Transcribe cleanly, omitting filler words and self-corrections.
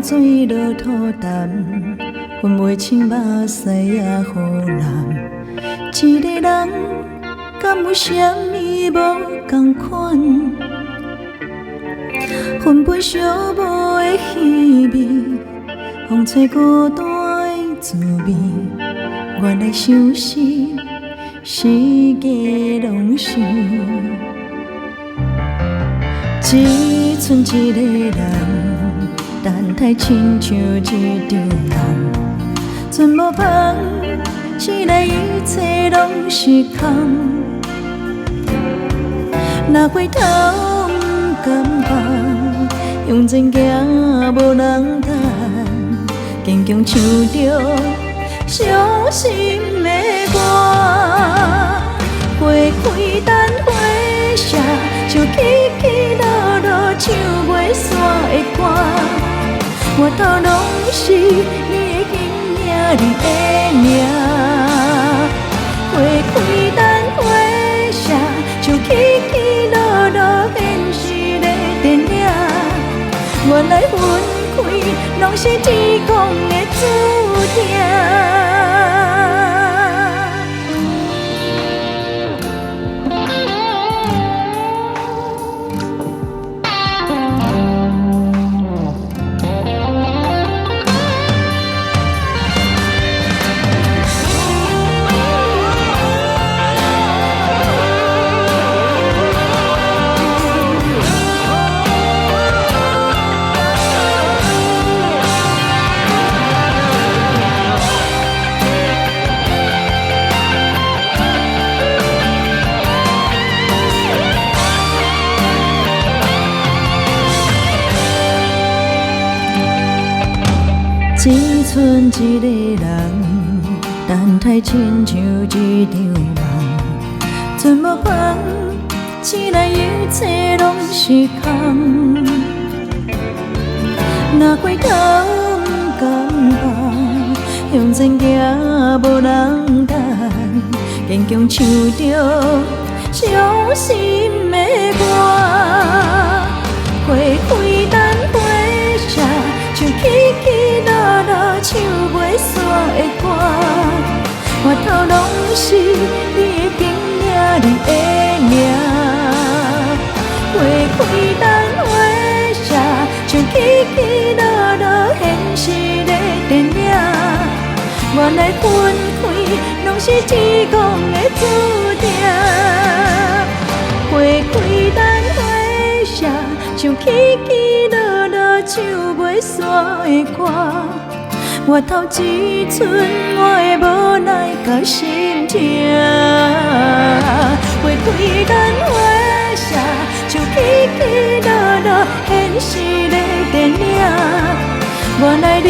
水落土淡，分袂清目屎也予人。一个人敢有啥物无同款？分不寂寞的气味，风吹孤单的滋味。原来相思世界拢是只剩一个人，等待亲像一场梦，存无望，醒来一切拢是空。若回头不甘放，向前行无人等，坚强唱着伤心的歌。花开等花谢，像起起落落唱袂煞的歌。我头拢是你的形影，你的名。花开等花谢，像起起落落现实的电影。原来分开拢是天公的注定。只剩一个人，等待亲像一场梦，存无望，醒来一切拢是空。若回头不甘放，向前行无人等，坚强唱着伤心的歌。花开等花谢，像起起落落唱袂煞的歌。我头拢是你的形影，你的名。花开等花谢，像起起落落现实的电影。原来分开拢是天公的注定。花开等花谢，像起起落落唱袂煞的歌。我头只剩我的无奈甲心痛。花开等花谢，像起起落落现实的电影。原来你